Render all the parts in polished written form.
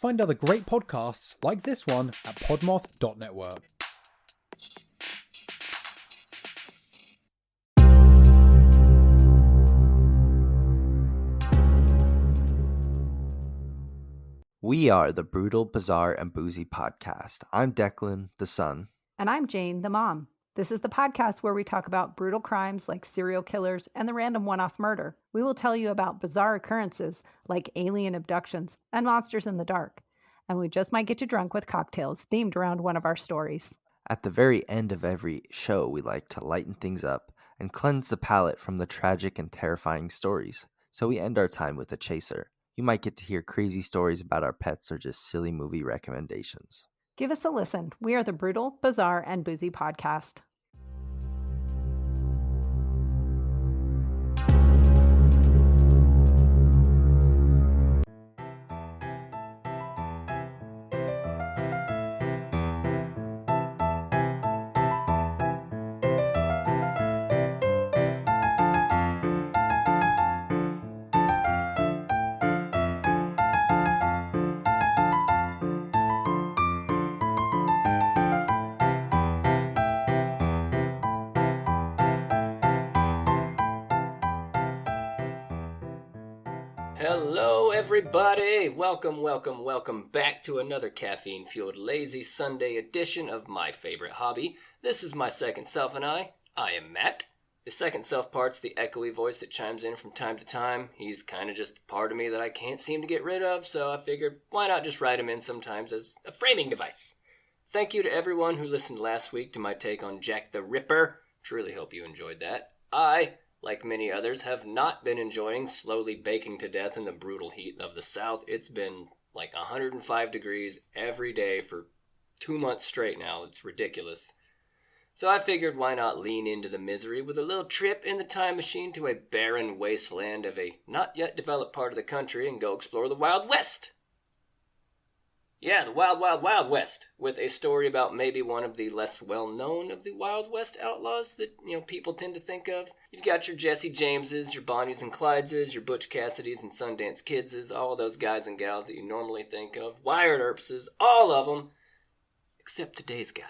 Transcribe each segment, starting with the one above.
find other great podcasts like this one at podmoth.network. We are the Brutal, Bizarre, and Boozy podcast. I'm Declan, the son. And I'm Jane, the mom. This is the podcast where we talk about brutal crimes like serial killers and the random one-off murder. We will tell you about bizarre occurrences like alien abductions and monsters in the dark. And we just might get you drunk with cocktails themed around one of our stories. At the very end of every show, we like to lighten things up and cleanse the palate from the tragic and terrifying stories. So we end our time with a chaser. You might get to hear crazy stories about our pets or just silly movie recommendations. Give us a listen. We are the Brutal, Bizarre, and Boozy podcast. Hello everybody! Welcome back to another caffeine-fueled lazy Sunday edition of my favorite hobby. This is my second self and I am Matt. The second self part's the echoey voice that chimes in from time to time. He's kind of just part of me that I can't seem to get rid of, so I figured why not just write him in sometimes as a framing device. Thank you to everyone who listened last week to my take on Jack the Ripper. Truly hope you enjoyed that. I, like many others, have not been enjoying slowly baking to death in the brutal heat of the South. It's been like 105 degrees every day for 2 months straight now. It's ridiculous. So I figured why not lean into the misery with a little trip in the time machine to a barren wasteland of a not yet developed part of the country and go explore the Wild West. Yeah, the Wild, Wild, Wild West, with a story about maybe one of the less well-known of the Wild West outlaws that, people tend to think of. You've got your Jesse Jameses, your Bonnies and Clydeses, your Butch Cassidys and Sundance Kidses, all those guys and gals that you normally think of, Wired Earpses, all of them, except today's guy.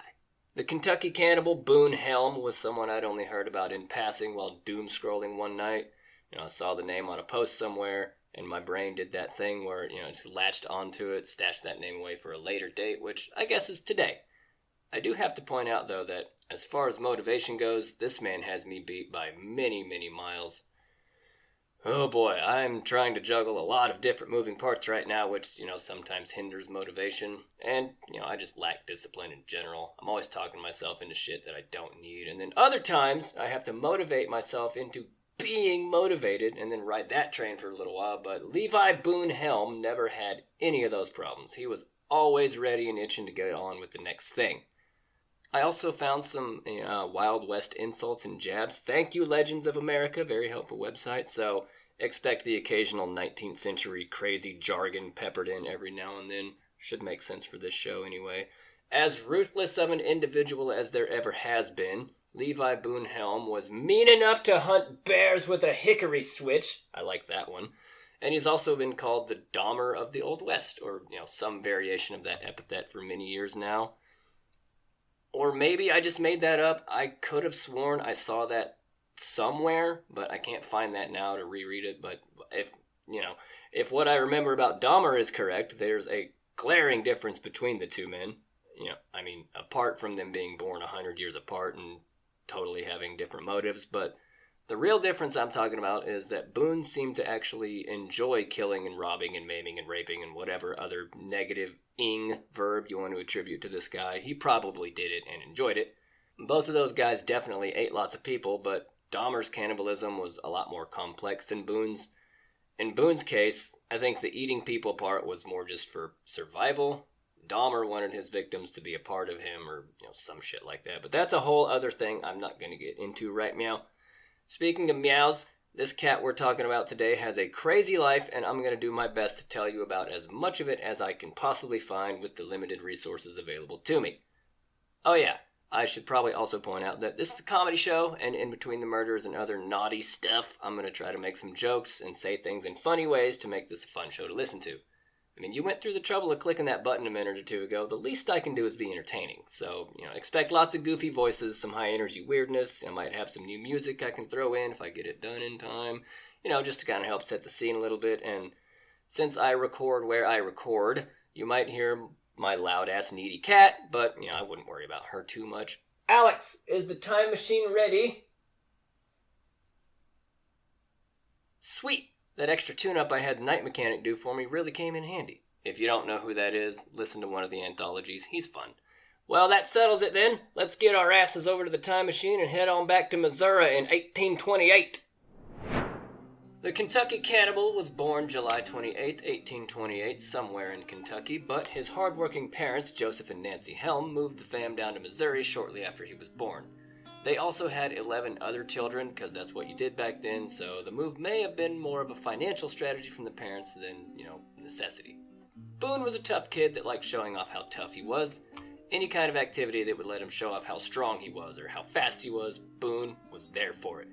The Kentucky Cannibal, Boone Helm, was someone I'd only heard about in passing while doom-scrolling one night. I saw the name on a post somewhere, and my brain did that thing where, just latched onto it, stashed that name away for a later date, which I guess is today. I do have to point out, though, that as far as motivation goes, this man has me beat by many, many miles. Oh boy, I'm trying to juggle a lot of different moving parts right now, which, sometimes hinders motivation. And, I just lack discipline in general. I'm always talking myself into shit that I don't need. And then other times, I have to motivate myself into being motivated and then ride that train for a little while, but Levi Boone Helm never had any of those problems. He was always ready and itching to get on with the next thing. I also found some Wild West insults and jabs. Thank you, Legends of America, very helpful website, so expect the occasional 19th century crazy jargon peppered in every now and then. Should make sense for this show anyway. As ruthless of an individual as there ever has been, Levi Boone Helm was mean enough to hunt bears with a hickory switch. I like that one. And he's also been called the Dahmer of the Old West, or, some variation of that epithet for many years now. Or maybe I just made that up. I could have sworn I saw that somewhere, but I can't find that now to reread it. But if what I remember about Dahmer is correct, there's a glaring difference between the two men. Apart from them being born 100 years apart and totally having different motives, but the real difference I'm talking about is that Boone seemed to actually enjoy killing and robbing and maiming and raping and whatever other negative-ing verb you want to attribute to this guy. He probably did it and enjoyed it. Both of those guys definitely ate lots of people, but Dahmer's cannibalism was a lot more complex than Boone's. In Boone's case, I think the eating people part was more just for survival. Dahmer wanted his victims to be a part of him or, some shit like that. But that's a whole other thing I'm not going to get into right now. Speaking of meows, this cat we're talking about today has a crazy life, and I'm going to do my best to tell you about as much of it as I can possibly find with the limited resources available to me. Oh yeah, I should probably also point out that this is a comedy show, and in between the murders and other naughty stuff, I'm going to try to make some jokes and say things in funny ways to make this a fun show to listen to. I mean, you went through the trouble of clicking that button a minute or two ago. The least I can do is be entertaining. So, expect lots of goofy voices, some high-energy weirdness. I might have some new music I can throw in if I get it done in time. Just to kind of help set the scene a little bit. And since I record where I record, you might hear my loud-ass needy cat, but, I wouldn't worry about her too much. Alex, is the time machine ready? Sweet! That extra tune-up I had the night mechanic do for me really came in handy. If you don't know who that is, listen to one of the anthologies. He's fun. Well, that settles it then. Let's get our asses over to the time machine and head on back to Missouri in 1828. The Kentucky Cannibal was born July 28, 1828, somewhere in Kentucky, but his hard-working parents, Joseph and Nancy Helm, moved the fam down to Missouri shortly after he was born. They also had 11 other children, because that's what you did back then, so the move may have been more of a financial strategy from the parents than, necessity. Boone was a tough kid that liked showing off how tough he was. Any kind of activity that would let him show off how strong he was or how fast he was, Boone was there for it.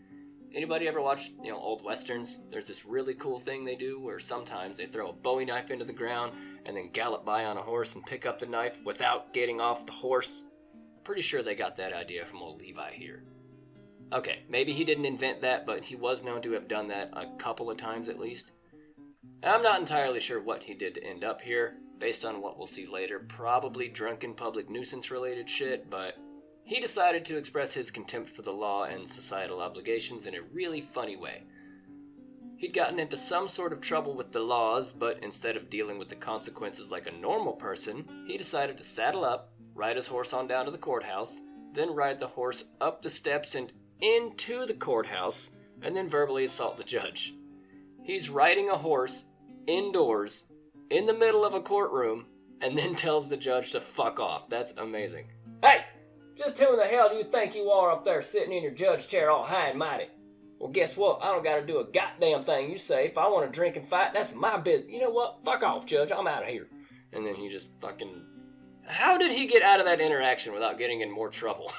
Anybody ever watch, old westerns? There's this really cool thing they do where sometimes they throw a Bowie knife into the ground and then gallop by on a horse and pick up the knife without getting off the horse. Pretty sure they got that idea from old Levi here. Okay, maybe he didn't invent that, but he was known to have done that a couple of times at least. I'm not entirely sure what he did to end up here, based on what we'll see later, probably drunken public nuisance related shit, but he decided to express his contempt for the law and societal obligations in a really funny way. He'd gotten into some sort of trouble with the laws, but instead of dealing with the consequences like a normal person, he decided to saddle up, ride his horse on down to the courthouse, then ride the horse up the steps and into the courthouse, and then verbally assault the judge. He's riding a horse indoors in the middle of a courtroom and then tells the judge to fuck off. That's amazing. Hey, just who in the hell do you think you are up there sitting in your judge chair all high and mighty? Well, guess what? I don't gotta do a goddamn thing you say. If I want to drink and fight, that's my business. You know what? Fuck off, judge. I'm out of here. And then he just fucking... How did he get out of that interaction without getting in more trouble?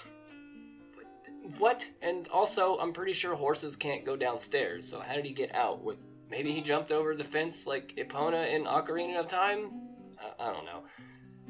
What? And also, I'm pretty sure horses can't go downstairs, so how did he get out? Maybe he jumped over the fence like Epona in Ocarina of Time? I don't know.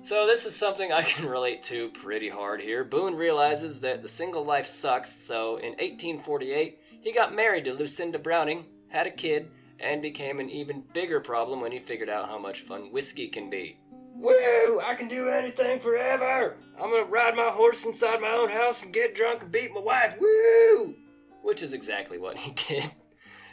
So this is something I can relate to pretty hard here. Boone realizes that the single life sucks, so in 1848, he got married to Lucinda Browning, had a kid, and became an even bigger problem when he figured out how much fun whiskey can be. Woo! I can do anything forever! I'm gonna ride my horse inside my own house and get drunk and beat my wife. Woo! Which is exactly what he did.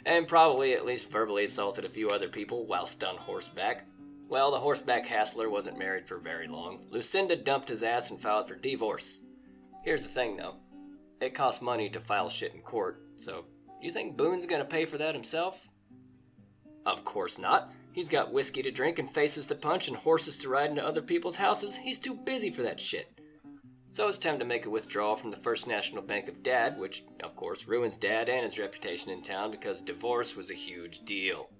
And probably at least verbally assaulted a few other people whilst on horseback. Well, the horseback hassler wasn't married for very long. Lucinda dumped his ass and filed for divorce. Here's the thing, though. It costs money to file shit in court, so you think Boone's gonna pay for that himself? Of course not. He's got whiskey to drink and faces to punch and horses to ride into other people's houses. He's too busy for that shit. So it's time to make a withdrawal from the First National Bank of Dad, which, of course, ruins Dad and his reputation in town because divorce was a huge deal.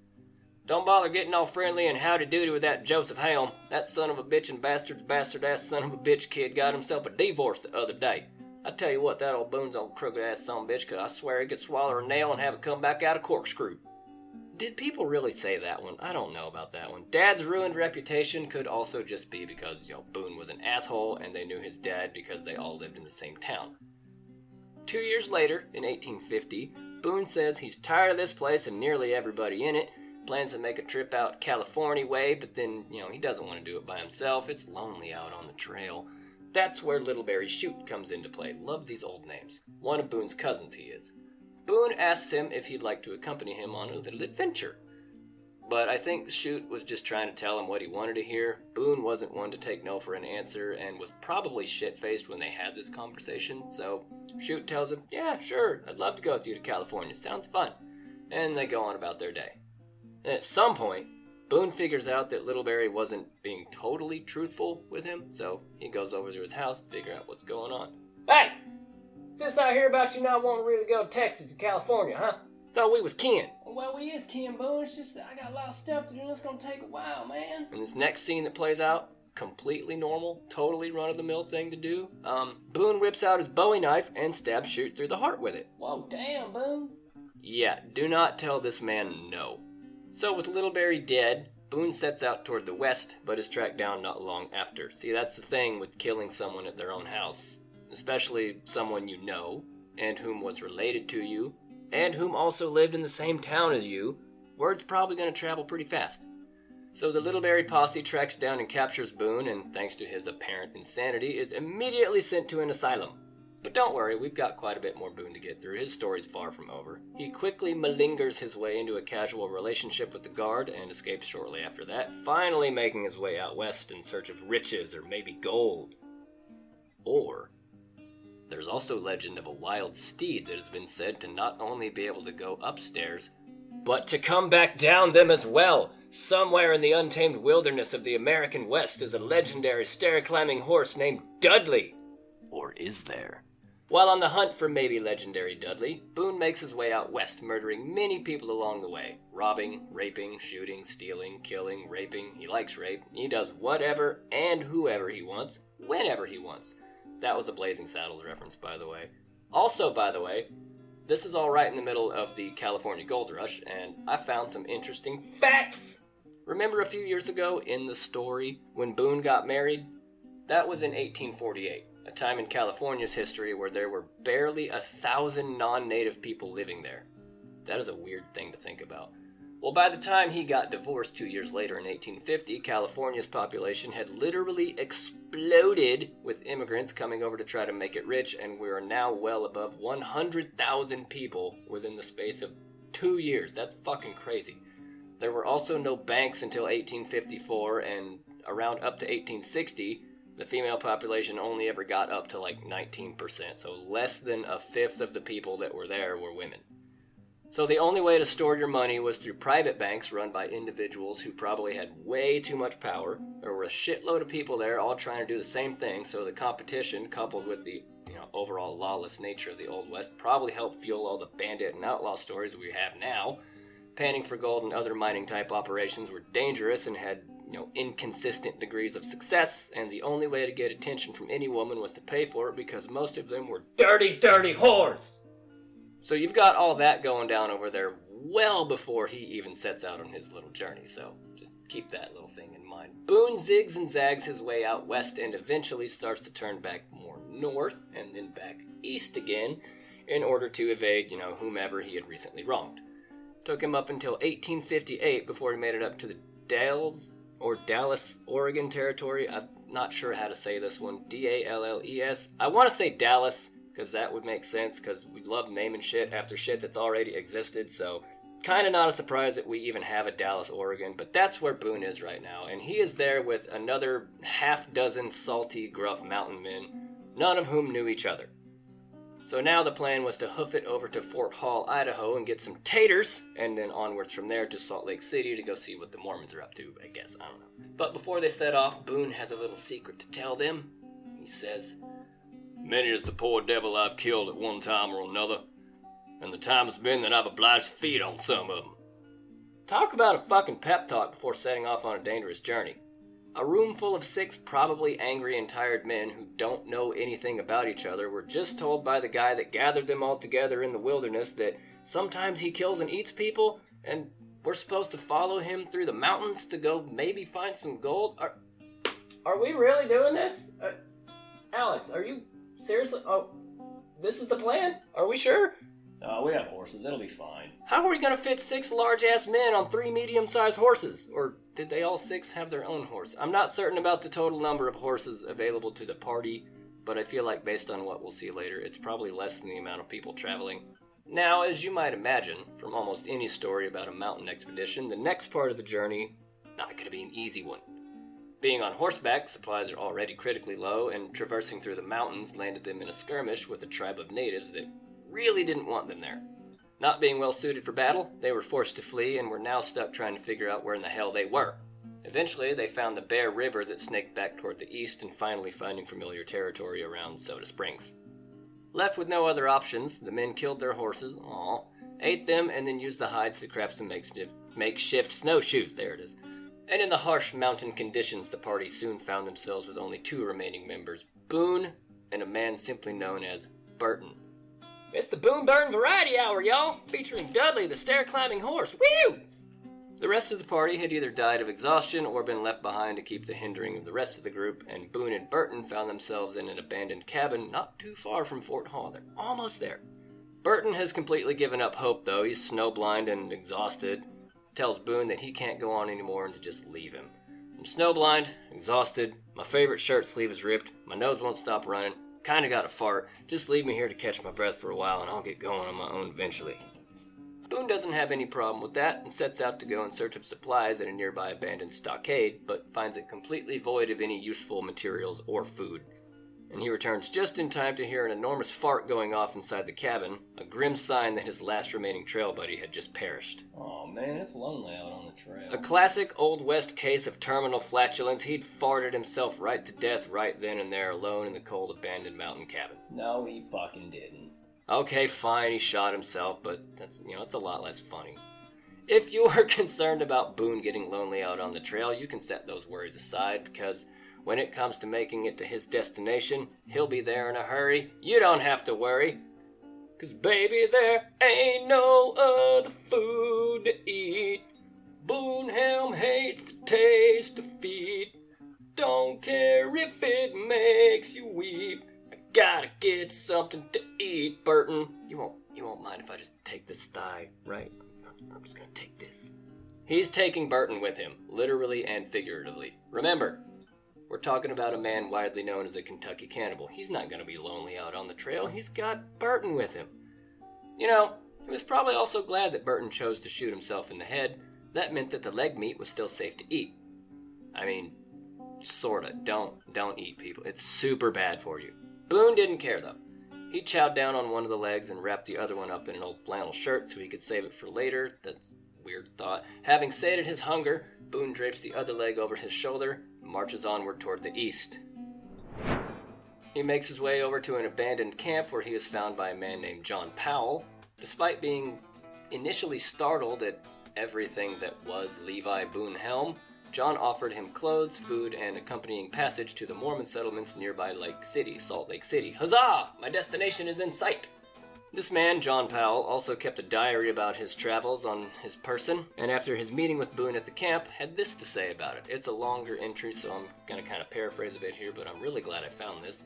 Don't bother getting all friendly and howdy-doody with that Joseph Helm. That son of a bitch and bastard-ass son of a bitch kid got himself a divorce the other day. I tell you what, that old Boone's old crooked-ass son of a bitch, cause I swear he could swallow a nail and have it come back out a corkscrew. Did people really say that one? I don't know about that one. Dad's ruined reputation could also just be because, Boone was an asshole and they knew his dad because they all lived in the same town. 2 years later, in 1850, Boone says he's tired of this place and nearly everybody in it, plans to make a trip out California way, but then, he doesn't want to do it by himself. It's lonely out on the trail. That's where Littleberry Chute comes into play. Love these old names. One of Boone's cousins he is. Boone asks him if he'd like to accompany him on a little adventure. But I think Chute was just trying to tell him what he wanted to hear. Boone wasn't one to take no for an answer and was probably shit-faced when they had this conversation, so Chute tells him, yeah, sure, I'd love to go with you to California, sounds fun. And they go on about their day. And at some point, Boone figures out that Littleberry wasn't being totally truthful with him, so he goes over to his house to figure out what's going on. Hey! Since I hear about you not wanting to really go to Texas or California, huh? Thought we was kin. Well, we is kin, Boone. It's just that I got a lot of stuff to do and it's gonna take a while, man. And this next scene that plays out, completely normal, totally run-of-the-mill thing to do. Boone whips out his Bowie knife and stabs Chute through the heart with it. Whoa, damn, Boone. Yeah, do not tell this man no. So with Littleberry dead, Boone sets out toward the west, but is tracked down not long after. See, that's the thing with killing someone at their own house, especially someone you know, and whom was related to you, and whom also lived in the same town as you. Word's probably going to travel pretty fast. So the Littleberry posse tracks down and captures Boone, and thanks to his apparent insanity, is immediately sent to an asylum. But don't worry, we've got quite a bit more Boone to get through. His story's far from over. He quickly malingers his way into a casual relationship with the guard and escapes shortly after that, finally making his way out west in search of riches or maybe gold. Or there's also legend of a wild steed that has been said to not only be able to go upstairs, but to come back down them as well. Somewhere in the untamed wilderness of the American West is a legendary stair-climbing horse named Dudley. Or is there? While on the hunt for maybe legendary Dudley, Boone makes his way out west, murdering many people along the way. Robbing, raping, shooting, stealing, killing, raping. He likes rape. He does whatever and whoever he wants, whenever he wants. That was a Blazing Saddles reference, by the way. Also, by the way, this is all right in the middle of the California Gold Rush, and I found some interesting facts! Remember a few years ago in the story when Boone got married? That was in 1848. A time in California's history where there were barely 1,000 non-native people living there. That is a weird thing to think about. Well, by the time he got divorced 2 years later in 1850, California's population had literally exploded with immigrants coming over to try to make it rich, and we are now well above 100,000 people within the space of 2 years. That's fucking crazy. There were also no banks until 1854, and around up to 1860, the female population only ever got up to like 19%, so less than a fifth of the people that were there were women. So the only way to store your money was through private banks run by individuals who probably had way too much power. There were a shitload of people there all trying to do the same thing, so the competition, coupled with the overall lawless nature of the Old West, probably helped fuel all the bandit and outlaw stories we have now. Panning for gold and other mining type operations were dangerous and had inconsistent degrees of success, and the only way to get attention from any woman was to pay for it because most of them were dirty, dirty whores. So you've got all that going down over there well before he even sets out on his little journey, so just keep that little thing in mind. Boone zigs and zags his way out west and eventually starts to turn back more north and then back east again in order to evade, whomever he had recently wronged. Took him up until 1858 before he made it up to the Dallas, Oregon territory. I'm not sure how to say this one. D-A-L-L-E-S. I want to say Dallas, because that would make sense, because we love naming shit after shit that's already existed, so kind of not a surprise that we even have a Dallas, Oregon, but that's where Boone is right now, and he is there with another half dozen salty, gruff mountain men, none of whom knew each other. So now the plan was to hoof it over to Fort Hall, Idaho, and get some taters, and then onwards from there to Salt Lake City to go see what the Mormons are up to, I guess, I don't know. But before they set off, Boone has a little secret to tell them. He says, "Many is the poor devil I've killed at one time or another, and the time has been that I've obliged to feed on some of them." Talk about a fucking pep talk before setting off on a dangerous journey. A room full of 6 probably angry and tired men who don't know anything about each other were just told by the guy that gathered them all together in the wilderness that sometimes he kills and eats people, and we're supposed to follow him through the mountains to go maybe find some gold. Are we really doing this? Alex, are you seriously? Oh, this is the plan? Are we sure? We have horses. It'll be fine. How are we going to fit 6 large-ass men on 3 medium-sized horses? Or did they all 6 have their own horse? I'm not certain about the total number of horses available to the party, but I feel like based on what we'll see later, it's probably less than the amount of people traveling. Now, as you might imagine, from almost any story about a mountain expedition, the next part of the journey, not going to be an easy one. Being on horseback, supplies are already critically low, and traversing through the mountains landed them in a skirmish with a tribe of natives that really didn't want them there. Not being well suited for battle, they were forced to flee and were now stuck trying to figure out where in the hell they were. Eventually, they found the Bear River that snaked back toward the east and finally finding familiar territory around Soda Springs. Left with no other options, the men killed their horses, ate them, and then used the hides to craft some makeshift snowshoes. There it is. And in the harsh mountain conditions, the party soon found themselves with only 2 remaining members, Boone and a man simply known as Burton. It's the Boone Burton Variety Hour, y'all, featuring Dudley, the stair-climbing horse. Woo! The rest of the party had either died of exhaustion or been left behind to keep the hindering of the rest of the group, and Boone and Burton found themselves in an abandoned cabin not too far from Fort Hall. They're almost there. Burton has completely given up hope, though. He's snowblind and exhausted. Tells Boone that he can't go on anymore and to just leave him. I'm snowblind, exhausted, my favorite shirt sleeve is ripped, my nose won't stop running, kinda got a fart, just leave me here to catch my breath for a while and I'll get going on my own eventually. Boone doesn't have any problem with that and sets out to go in search of supplies at a nearby abandoned stockade, but finds it completely void of any useful materials or food. And he returns just in time to hear an enormous fart going off inside the cabin, a grim sign that his last remaining trail buddy had just perished. Oh man, it's lonely out on the trail. A classic Old West case of terminal flatulence. He'd farted himself right to death right then and there alone in the cold abandoned mountain cabin. No, he fucking didn't. Okay, fine, he shot himself, but that's, it's a lot less funny. If you are concerned about Boone getting lonely out on the trail, you can set those worries aside, because when it comes to making it to his destination, he'll be there in a hurry. You don't have to worry. 'Cause baby, there ain't no other food to eat. Boone Helm hates the taste of feet. Don't care if it makes you weep. I gotta get something to eat, Burton. You won't mind if I just take this thigh, right? I'm just gonna take this. He's taking Burton with him, literally and figuratively. Remember, we're talking about a man widely known as the Kentucky Cannibal. He's not going to be lonely out on the trail. He's got Burton with him. He was probably also glad that Burton chose to shoot himself in the head. That meant that the leg meat was still safe to eat. I mean, sorta. Don't eat, people. It's super bad for you. Boone didn't care, though. He chowed down on one of the legs and wrapped the other one up in an old flannel shirt so he could save it for later. That's a weird thought. Having sated his hunger, Boone drapes the other leg over his shoulder and marches onward toward the east. He makes his way over to an abandoned camp where he is found by a man named John Powell. Despite being initially startled at everything that was Levi Boone Helm, John offered him clothes, food, and accompanying passage to the Mormon settlements nearby Salt Lake City. Huzzah! My destination is in sight! This man, John Powell, also kept a diary about his travels on his person, and after his meeting with Boone at the camp, had this to say about it. It's a longer entry, so I'm going to kind of paraphrase a bit here, but I'm really glad I found this.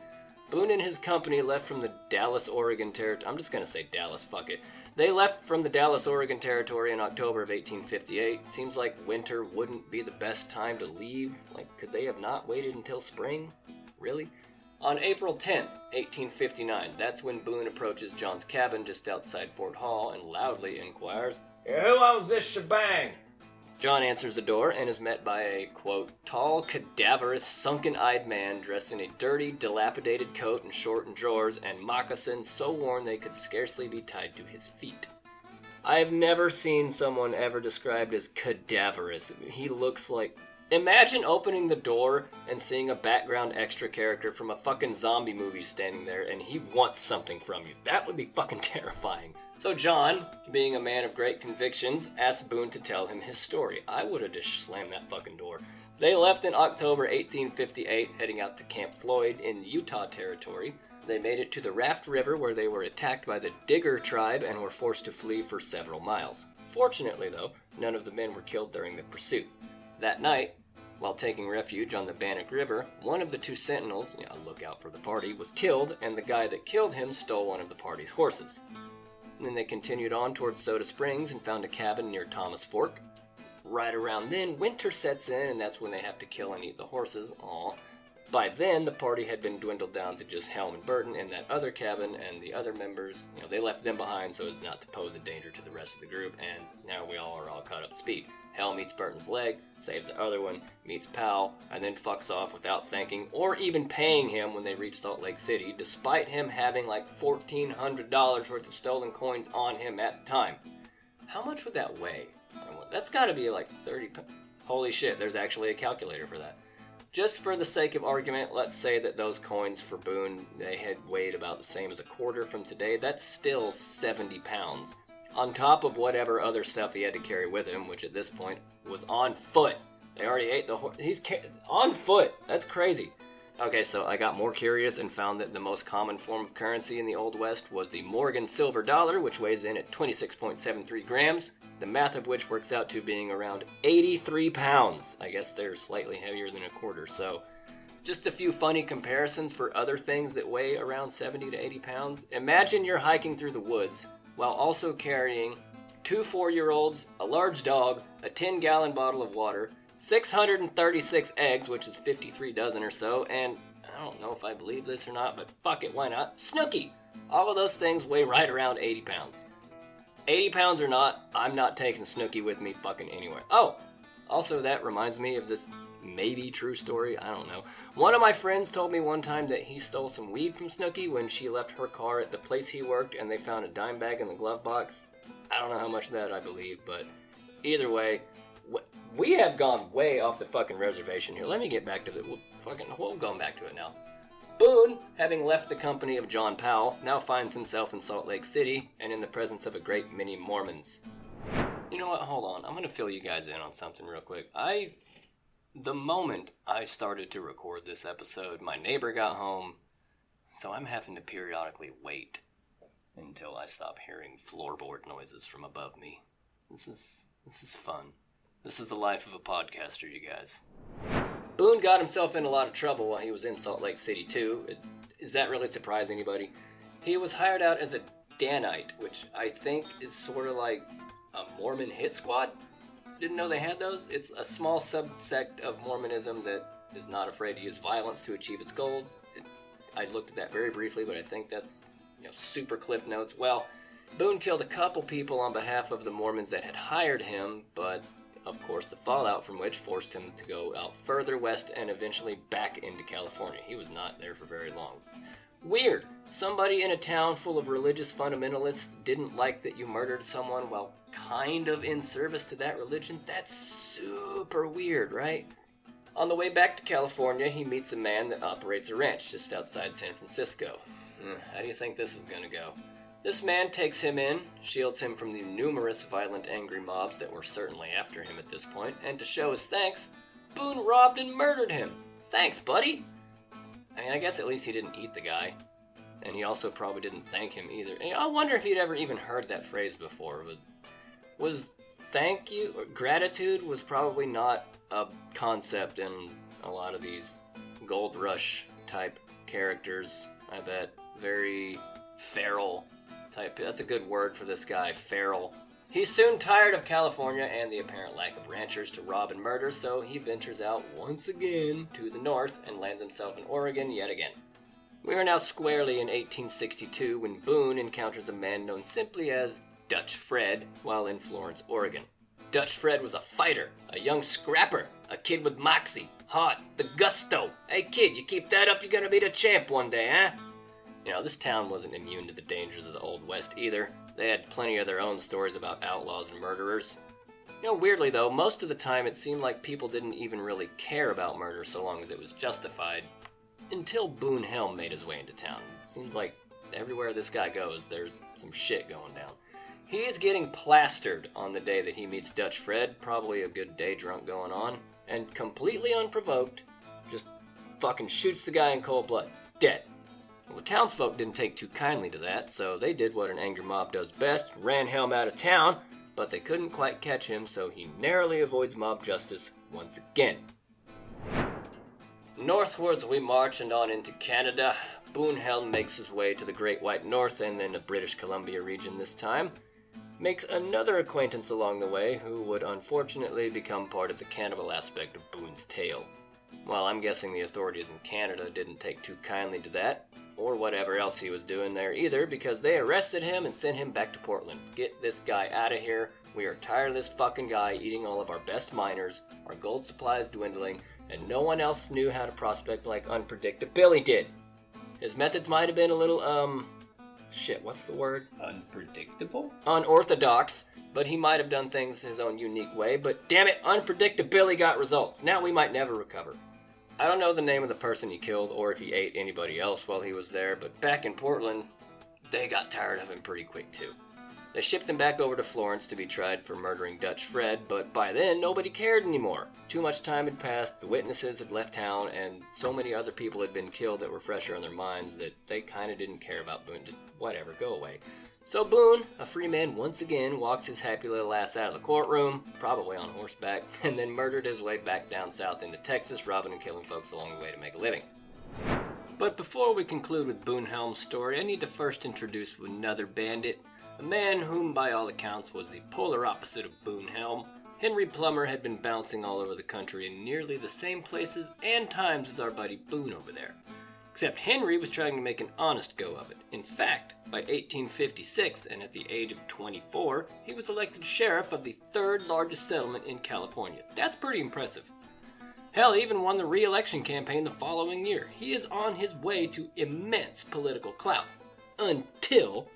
Boone and his company left from the Dallas, Oregon territory. I'm just going to say Dallas, fuck it. They left from the Dallas, Oregon territory in October of 1858. Seems like winter wouldn't be the best time to leave. Could they have not waited until spring? Really? On April 10th, 1859, that's when Boone approaches John's cabin just outside Fort Hall and loudly inquires, "Hey, who owns this shebang?" John answers the door and is met by a, quote, tall, cadaverous, sunken-eyed man dressed in a dirty, dilapidated coat and shortened drawers and moccasins so worn they could scarcely be tied to his feet. I've never seen someone ever described as cadaverous. He looks like... Imagine opening the door and seeing a background extra character from a fucking zombie movie standing there and he wants something from you. That would be fucking terrifying. So John, being a man of great convictions, asked Boone to tell him his story. I would have just slammed that fucking door. They left in October 1858, heading out to Camp Floyd in Utah Territory. They made it to the Raft River where they were attacked by the Digger tribe and were forced to flee for several miles. Fortunately, though, none of the men were killed during the pursuit. That night, while taking refuge on the Bannock River, one of the two sentinels, a lookout for the party, was killed, and the guy that killed him stole one of the party's horses. And then they continued on towards Soda Springs and found a cabin near Thomas Fork. Right around then, winter sets in, and that's when they have to kill and eat the horses. Aw. By then, the party had been dwindled down to just Helm and Burton in that other cabin, and the other members, they left them behind so as not to pose a danger to the rest of the group, and now we all are all caught up to speed. Helm eats Burton's leg, saves the other one, meets Powell, and then fucks off without thanking or even paying him when they reach Salt Lake City, despite him having like $1,400 worth of stolen coins on him at the time. How much would that weigh? That's gotta be like 30 pounds. Holy shit, there's actually a calculator for that. Just for the sake of argument, let's say that those coins for Boone, they had weighed about the same as a quarter from today. That's still 70 pounds. On top of whatever other stuff he had to carry with him, which at this point was on foot. They already ate the horse. He's on foot. That's crazy. Okay, so I got more curious and found that the most common form of currency in the Old West was the Morgan silver dollar, which weighs in at 26.73 grams, the math of which works out to being around 83 pounds. I guess they're slightly heavier than a quarter, so just a few funny comparisons for other things that weigh around 70 to 80 pounds. Imagine you're hiking through the woods while also carrying 2 4-year-olds, a large dog, a 10-gallon bottle of water, 636 eggs, which is 53 dozen or so, and I don't know if I believe this or not, but fuck it, why not? Snooki! All of those things weigh right around 80 pounds. 80 pounds or not, I'm not taking Snooki with me fucking anywhere. Oh, also that reminds me of this maybe true story, I don't know. One of my friends told me one time that he stole some weed from Snooki when she left her car at the place he worked and they found a dime bag in the glove box. I don't know how much of that I believe, but either way, we have gone way off the fucking reservation here. Let me get back to it. We'll go back to it now. Boone, having left the company of John Powell, now finds himself in Salt Lake City and in the presence of a great many Mormons. You know what? Hold on. I'm going to fill you guys in on something real quick. The moment I started to record this episode, my neighbor got home, so I'm having to periodically wait until I stop hearing floorboard noises from above me. This is fun. This is the life of a podcaster, you guys. Boone got himself in a lot of trouble while he was in Salt Lake City, too. Does that really surprise anybody? He was hired out as a Danite, which I think is sort of like a Mormon hit squad. Didn't know they had those. It's a small subsect of Mormonism that is not afraid to use violence to achieve its goals. I looked at that very briefly, but I think that's super cliff notes. Well, Boone killed a couple people on behalf of the Mormons that had hired him, but of course the fallout from which forced him to go out further west and eventually back into California. He was not there for very long. Weird. Somebody in a town full of religious fundamentalists didn't like that you murdered someone while kind of in service to that religion? That's super weird, right? On the way back to California, he meets a man that operates a ranch just outside San Francisco. How do you think this is gonna go? This man takes him in, shields him from the numerous violent, angry mobs that were certainly after him at this point, and to show his thanks, Boone robbed and murdered him. Thanks, buddy! I mean, I guess at least he didn't eat the guy. And he also probably didn't thank him either. I wonder if he'd ever even heard that phrase before. But was thank you, or gratitude was probably not a concept in a lot of these Gold Rush type characters, I bet. Very feral type. That's a good word for this guy, feral. He's soon tired of California and the apparent lack of ranchers to rob and murder, so he ventures out once again to the north and lands himself in Oregon yet again. We are now squarely in 1862 when Boone encounters a man known simply as Dutch Fred while in Florence, Oregon. Dutch Fred was a fighter, a young scrapper, a kid with moxie, heart, the gusto. Hey kid, you keep that up, you're gonna be the champ one day, huh? This town wasn't immune to the dangers of the Old West either. They had plenty of their own stories about outlaws and murderers. Weirdly though, most of the time it seemed like people didn't even really care about murder so long as it was justified. Until Boone Helm made his way into town. It seems like everywhere this guy goes, there's some shit going down. He's getting plastered on the day that he meets Dutch Fred, probably a good day drunk going on, and completely unprovoked, just fucking shoots the guy in cold blood. Dead. Well, the townsfolk didn't take too kindly to that, so they did what an angry mob does best, ran Helm out of town, but they couldn't quite catch him, so he narrowly avoids mob justice once again. Northwards we march and on into Canada. Boone Helm makes his way to the Great White North and then the British Columbia region this time. Makes another acquaintance along the way who would unfortunately become part of the cannibal aspect of Boone's tale. Well, I'm guessing the authorities in Canada didn't take too kindly to that, or whatever else he was doing there either, because they arrested him and sent him back to Portland. Get this guy out of here. We are tired of this fucking guy eating all of our best miners, our gold supplies dwindling, and no one else knew how to prospect like Unpredictability did. His methods might have been a little, what's the word? Unpredictable? Unorthodox, but he might have done things his own unique way, but damn it, Unpredictability got results. Now we might never recover. I don't know the name of the person he killed or if he ate anybody else while he was there, but back in Portland, they got tired of him pretty quick too. They shipped him back over to Florence to be tried for murdering Dutch Fred, but by then nobody cared anymore. Too much time had passed, the witnesses had left town, and so many other people had been killed that were fresher on their minds that they kind of didn't care about Boone. Just whatever, go away. So Boone, a free man once again, walks his happy little ass out of the courtroom, probably on horseback, and then murdered his way back down south into Texas, robbing and killing folks along the way to make a living. But before we conclude with Boone Helm's story, I need to first introduce another bandit, a man whom by all accounts was the polar opposite of Boone Helm. Henry Plummer had been bouncing all over the country in nearly the same places and times as our buddy Boone over there. Except Henry was trying to make an honest go of it. In fact, by 1856, and at the age of 24, he was elected sheriff of the third largest settlement in California. That's pretty impressive. Hell, he even won the re-election campaign the following year. He is on his way to immense political clout. Until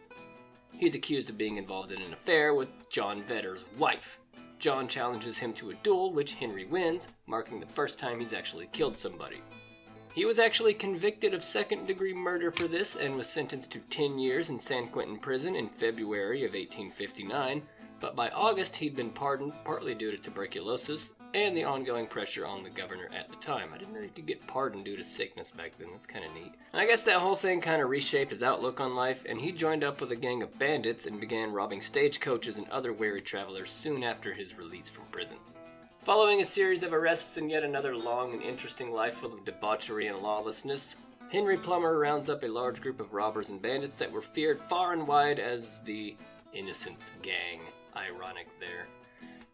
he's accused of being involved in an affair with John Vedder's wife. John challenges him to a duel, which Henry wins, marking the first time he's actually killed somebody. He was actually convicted of second-degree murder for this and was sentenced to 10 years in San Quentin prison in February of 1859, but by August he'd been pardoned, partly due to tuberculosis and the ongoing pressure on the governor at the time. I didn't know you could get pardoned due to sickness back then. That's kind of neat. And I guess that whole thing kind of reshaped his outlook on life, and he joined up with a gang of bandits and began robbing stagecoaches and other weary travelers soon after his release from prison. Following a series of arrests and yet another long and interesting life full of debauchery and lawlessness, Henry Plummer rounds up a large group of robbers and bandits that were feared far and wide as the Innocence Gang. Ironic there.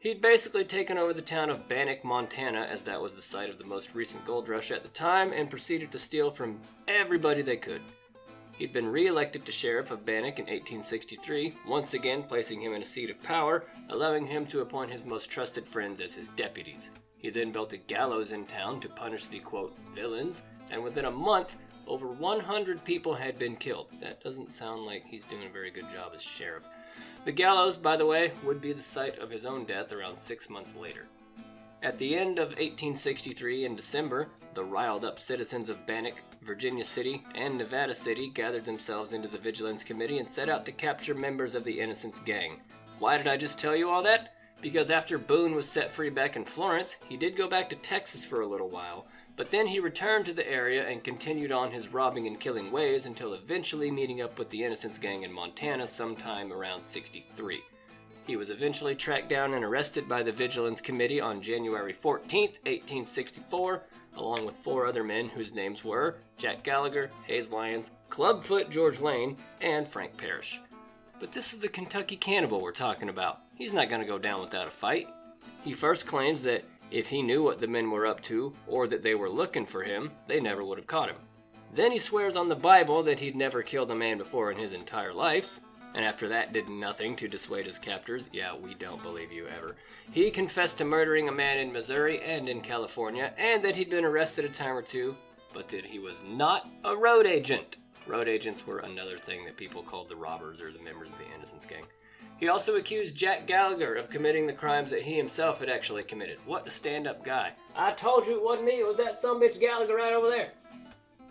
He'd basically taken over the town of Bannock, Montana, as that was the site of the most recent gold rush at the time, and proceeded to steal from everybody they could. He'd been re-elected to sheriff of Bannock in 1863, once again placing him in a seat of power, allowing him to appoint his most trusted friends as his deputies. He then built a gallows in town to punish the, quote, villains, and within a month, over 100 people had been killed. That doesn't sound like he's doing a very good job as sheriff. The gallows, by the way, would be the site of his own death around 6 months later. At the end of 1863, in December, the riled-up citizens of Bannock, Virginia City, and Nevada City gathered themselves into the Vigilance Committee and set out to capture members of the Innocence Gang. Why did I just tell you all that? Because after Boone was set free back in Florence, he did go back to Texas for a little while, but then he returned to the area and continued on his robbing and killing ways until eventually meeting up with the Innocence Gang in Montana sometime around 63. He was eventually tracked down and arrested by the Vigilance Committee on January 14th, 1864, along with 4 other men whose names were Jack Gallagher, Hayes Lyons, Clubfoot George Lane, and Frank Parrish. But this is the Kentucky Cannibal we're talking about. He's not going to go down without a fight. He first claims that if he knew what the men were up to, or that they were looking for him, they never would have caught him. Then he swears on the Bible that he'd never killed a man before in his entire life, and after that did nothing to dissuade his captors. Yeah, we don't believe you ever. He confessed to murdering a man in Missouri and in California, and that he'd been arrested a time or two, but that he was not a road agent. Road agents were another thing that people called the robbers or the members of the Innocence Gang. He also accused Jack Gallagher of committing the crimes that he himself had actually committed. What a stand-up guy. I told you it wasn't me, it was that sumbitch Gallagher right over there.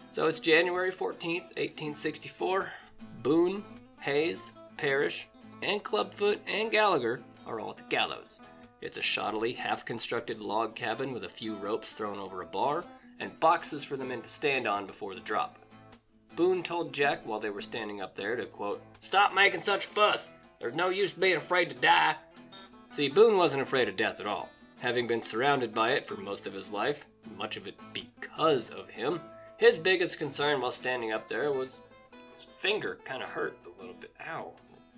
So it's January 14th, 1864. Boone, Hayes, Parrish, and Clubfoot and Gallagher are all at the gallows. It's a shoddily, half-constructed log cabin with a few ropes thrown over a bar and boxes for the men to stand on before the drop. Boone told Jack while they were standing up there to, quote, "Stop making such a fuss. There's no use being afraid to die." See, Boone wasn't afraid of death at all. Having been surrounded by it for most of his life, much of it because of him, his biggest concern while standing up there was his finger kind of hurt a little bit. Ow,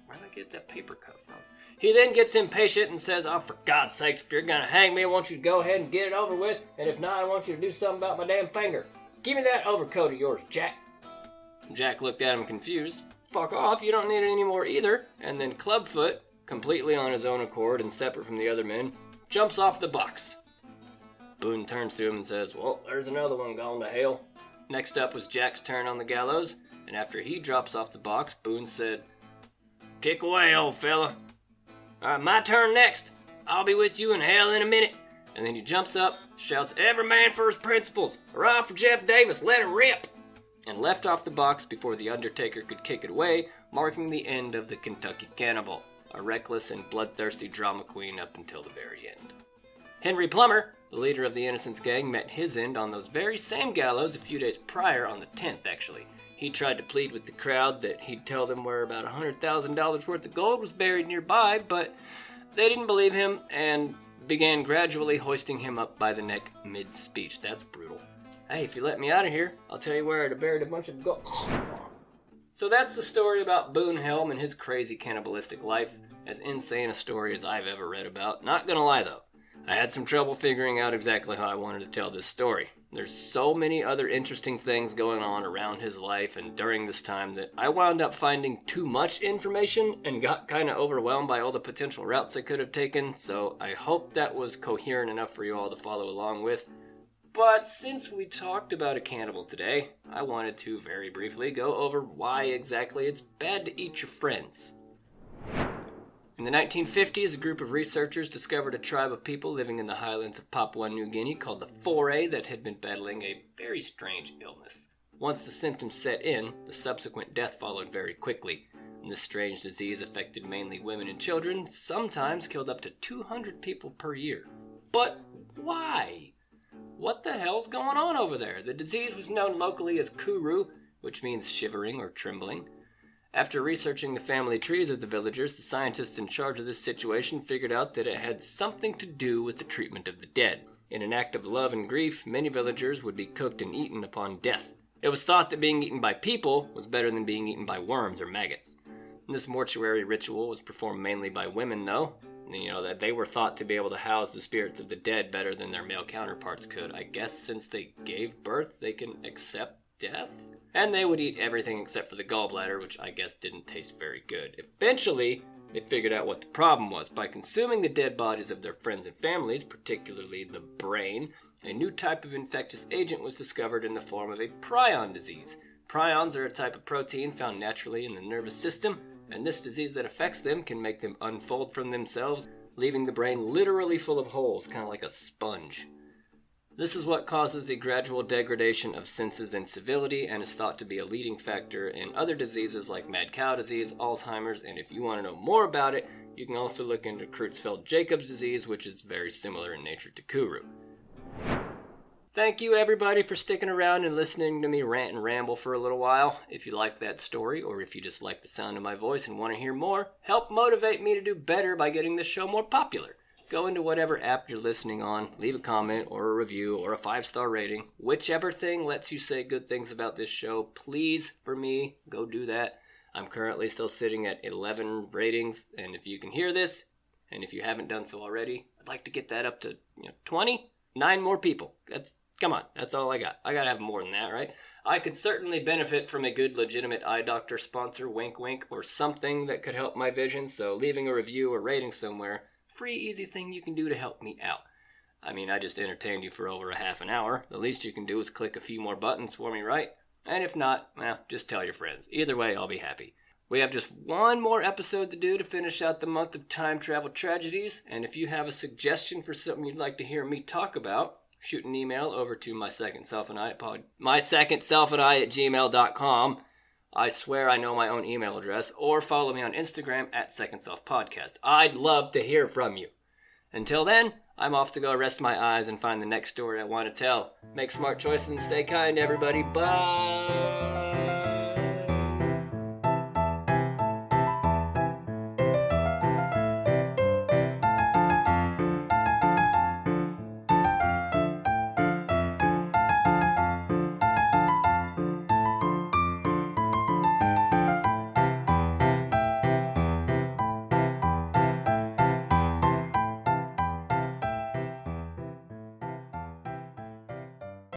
where did I get that paper cut from? He then gets impatient and says, "Oh, for God's sakes, if you're gonna hang me, I want you to go ahead and get it over with, and if not, I want you to do something about my damn finger. Give me that overcoat of yours, Jack." Jack looked at him confused. "Fuck off, you don't need it anymore either." And then Clubfoot, completely on his own accord and separate from the other men, jumps off the box. Boone turns to him and says, "Well, there's another one gone to hell." Next up was Jack's turn on the gallows, and after he drops off the box, Boone said, "Kick away, old fella. All right, my turn next. I'll be with you in hell in a minute." And then he jumps up, shouts, "Every man for his principles. Hurrah for Jeff Davis, let it rip," and left off the box before the Undertaker could kick it away, marking the end of the Kentucky Cannibal, a reckless and bloodthirsty drama queen up until the very end. Henry Plummer, the leader of the Innocents gang, met his end on those very same gallows a few days prior, on the 10th actually. He tried to plead with the crowd that he'd tell them where about $100,000 worth of gold was buried nearby, but they didn't believe him and began gradually hoisting him up by the neck mid-speech. That's brutal. Hey, if you let me out of here, I'll tell you where I'd buried a bunch of gold. So that's the story about Boone Helm and his crazy cannibalistic life. As insane a story as I've ever read about. Not gonna lie though, I had some trouble figuring out exactly how I wanted to tell this story. There's so many other interesting things going on around his life and during this time that I wound up finding too much information and got kind of overwhelmed by all the potential routes I could have taken, so I hope that was coherent enough for you all to follow along with. But since we talked about a cannibal today, I wanted to very briefly go over why exactly it's bad to eat your friends. In the 1950s, a group of researchers discovered a tribe of people living in the highlands of Papua New Guinea called the Foray that had been battling a very strange illness. Once the symptoms set in, the subsequent death followed very quickly. And this strange disease affected mainly women and children, sometimes killed up to 200 people per year. But why? What the hell's going on over there? The disease was known locally as kuru, which means shivering or trembling. After researching the family trees of the villagers, the scientists in charge of this situation figured out that it had something to do with the treatment of the dead. In an act of love and grief, many villagers would be cooked and eaten upon death. It was thought that being eaten by people was better than being eaten by worms or maggots. This mortuary ritual was performed mainly by women, though. That they were thought to be able to house the spirits of the dead better than their male counterparts could. I guess since they gave birth, they can accept death? And they would eat everything except for the gallbladder, which I guess didn't taste very good. Eventually, they figured out what the problem was. By consuming the dead bodies of their friends and families, particularly the brain, a new type of infectious agent was discovered in the form of a prion disease. Prions are a type of protein found naturally in the nervous system, and this disease that affects them can make them unfold from themselves, leaving the brain literally full of holes, kind of like a sponge. This is what causes the gradual degradation of senses and civility and is thought to be a leading factor in other diseases like mad cow disease, Alzheimer's, and if you want to know more about it, you can also look into Creutzfeldt-Jacobs disease, which is very similar in nature to kuru. Thank you everybody for sticking around and listening to me rant and ramble for a little while. If you liked that story, or if you just like the sound of my voice and want to hear more, help motivate me to do better by getting this show more popular. Go into whatever app you're listening on, leave a comment or a review or a 5-star rating. Whichever thing lets you say good things about this show, please, for me, go do that. I'm currently still sitting at 11 ratings, and if you can hear this, and if you haven't done so already, I'd like to get that up to 20? 9 more people. Come on, that's all I got. I gotta have more than that, right? I could certainly benefit from a good legitimate eye doctor sponsor, wink wink, or something that could help my vision, so leaving a review or rating somewhere, free, easy thing you can do to help me out. I mean, I just entertained you for over a half an hour. The least you can do is click a few more buttons for me, right? And if not, just tell your friends. Either way, I'll be happy. We have just one more episode to do to finish out the month of Time Travel Tragedies, and if you have a suggestion for something you'd like to hear me talk about, shoot an email over to mysecondselfandI@gmail.com. I swear I know my own email address, or follow me on Instagram @SecondSelfPodcast. I'd love to hear from you. Until then, I'm off to go rest my eyes and find the next story I want to tell. Make smart choices and stay kind, everybody. Bye!